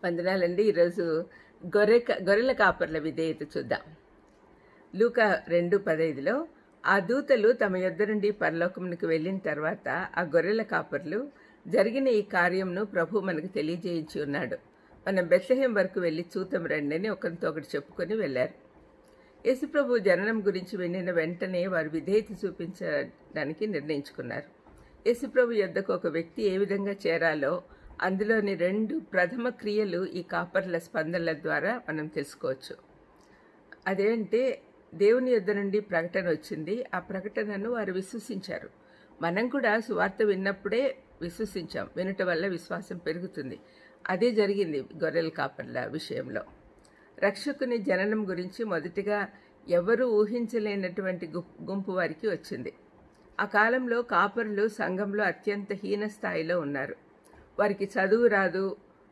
వందనాలండి. ఈరోజు గొర్రెల కాపర్ల విధేయత చూద్దాం. లూకా 2:15లో ఆ దూతలు తమ యొద్ద నుండి పరలోకమునకు వెళ్ళిన తర్వాత ఆ గొర్రెల కాపర్లు జరిగిన ఈ కార్యంను ప్రభు మనకు తెలియజేయించి ఉన్నాడు. మనం బెత్లెహేం వరకు వెళ్ళి చూద్దాం రండి అని ఒకరితో ఒకటి చెప్పుకొని వెళ్లారు. యేసుప్రభు జననం గురించి వినిన వెంటనే వారు విధేయత చూపించడానికి నిర్ణయించుకున్నారు. యేసుప్రభు యొద్దకు ఒక వ్యక్తి ఏ విధంగా చేరాలో అందులోని 2 ప్రథమ క్రియలు ఈ కాపర్ల స్పందనల ద్వారా మనం తెలుసుకోవచ్చు. అదేంటే దేవుని యొద్ద నుండి ప్రకటన వచ్చింది. ఆ ప్రకటనను వారు విశ్వసించారు. మనం కూడా సువార్త విన్నప్పుడే విశ్వసించాం. వినటం వల్ల విశ్వాసం పెరుగుతుంది. అదే జరిగింది గొర్రెల కాపర్ల విషయంలో. రక్షకుని జననం గురించి మొదటిగా ఎవరూ ఊహించలేనటువంటి గుంపు వారికి వచ్చింది. ఆ కాలంలో కాపరులు సంఘంలో అత్యంత హీన స్థాయిలో ఉన్నారు. వారికి చదువు రాదు,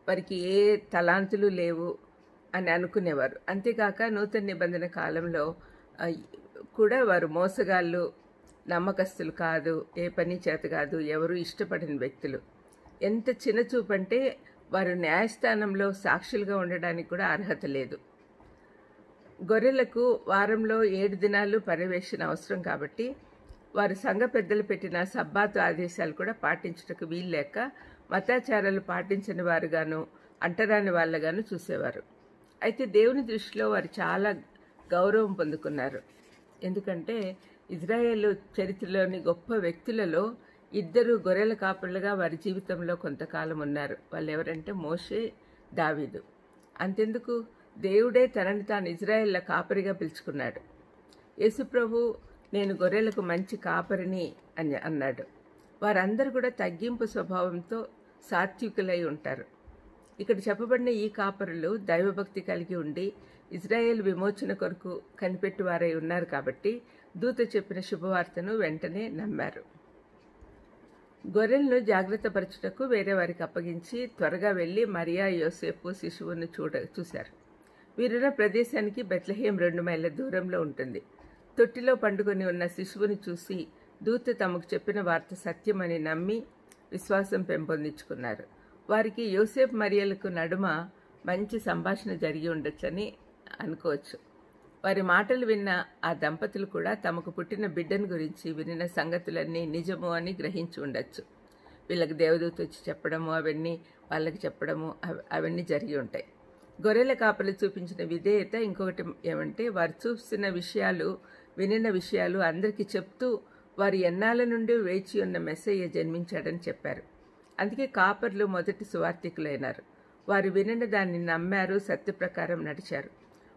వారికి ఏ తలాంతులు లేవు అని అనుకునేవారు. అంతేకాక నూతన నిబంధన కాలంలో కూడా వారు మోసగాళ్ళు, నమ్మకస్తులు కాదు, ఏ పని చేత కాదు, ఎవరు ఇష్టపడిన వ్యక్తులు. ఎంత చిన్నచూపంటే వారు న్యాయస్థానంలో సాక్షులుగా ఉండడానికి కూడా అర్హత లేదు. గొర్రెలకు వారంలో 7 దినాలు పర్యవేక్షణ అవసరం కాబట్టి వారు సంఘ పెద్దలు పెట్టిన సబ్బాతు ఆదేశాలు కూడా పాటించుటకు వీల్లేక మతాచారాలు పాటించని వారుగాను అంటరాని వాళ్ళగాను చూసేవారు. అయితే దేవుని దృష్టిలో వారు చాలా గౌరవం పొందుకున్నారు. ఎందుకంటే ఇజ్రాయేలు చరిత్రలోని గొప్ప వ్యక్తులలో 2 గొర్రెల కాపరులుగా వారి జీవితంలో కొంతకాలం ఉన్నారు. వాళ్ళు ఎవరంటే మోషే, దావీదు. అంతెందుకు, దేవుడే తనని తాను ఇజ్రాయేళ్ల కాపరిగా పిలుచుకున్నాడు. యేసుప్రభు నేను గొర్రెలకు మంచి కాపరిని అని అన్నాడు. వారందరూ కూడా తగ్గింపు స్వభావంతో సాత్వికులై ఉంటారు. ఇక్కడ చెప్పబడిన ఈ కాపరులు దైవభక్తి కలిగి ఉండి ఇజ్రాయేల్ విమోచన కొరకు కనిపెట్టువారై ఉన్నారు కాబట్టి దూత చెప్పిన శుభవార్తను వెంటనే నమ్మారు. గొర్రెలను జాగ్రత్త పరచుటకు వేరే వారికి అప్పగించి త్వరగా వెళ్లి మరియా, యోసేపు శిశువును చూశారు. వీరున్న ప్రదేశానికి బెత్లెహేం 2 మైళ్ళ దూరంలో ఉంటుంది. తొట్టిలో పండుకొని ఉన్న శిశువుని చూసి దూత తమకు చెప్పిన వార్త సత్యమని నమ్మి విశ్వాసం పెంపొందించుకున్నారు. వారికి యోసేపు మరియలకు నడుమ మంచి సంభాషణ జరిగి ఉండొచ్చని అనుకోవచ్చు. వారి మాటలు విన్న ఆ దంపతులు కూడా తమకు పుట్టిన బిడ్డను గురించి వినిన సంగతులన్నీ నిజము అని గ్రహించి ఉండొచ్చు. వీళ్ళకి దేవదూత వచ్చి చెప్పడము, అవన్నీ వాళ్ళకి చెప్పడము, అవన్నీ జరిగి ఉంటాయి. గొర్రెల కాపలు చూపించిన విధేయత ఇంకొకటి ఏమంటే వారు చూస్తున్న విషయాలు, వినిన విషయాలు అందరికీ చెప్తూ వారు ఎన్నాళ్ళ నుండి వేచి ఉన్న మెస్సయ్య జన్మించాడని చెప్పారు. అందుకే కాపర్లు మొదటి సువార్థికులైనారు. వారు వినిన దాన్ని నమ్మారు, సత్య ప్రకారం నడిచారు.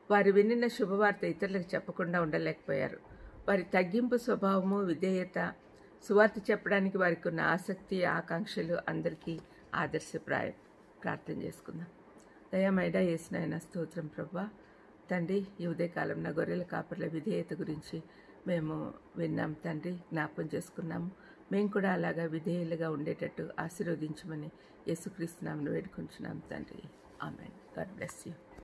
వారు వినిన శుభవార్త ఇతరులకు చెప్పకుండా ఉండలేకపోయారు. వారి తగ్గింపు స్వభావము, విధేయత, సువార్త చెప్పడానికి వారికి ఉన్న ఆసక్తి, ఆకాంక్షలు అందరికీ ఆదర్శప్రాయం. ప్రార్థన చేసుకుందాం. దయామయడ యేసునాయన స్తోత్రం ప్రభువా. తండ్రి, ఈ ఉదయకాలం నా గొర్రెల కాపర్ల విధేయత గురించి మేము విన్నాం తండ్రి, జ్ఞాపకం చేసుకున్నాము. మేము కూడా అలాగా విధేయులుగా ఉండేటట్టు ఆశీర్వదించమని యేసుక్రీస్తు నామమున వేడుకుంటున్నాం తండ్రి. ఆమేన్. God bless you.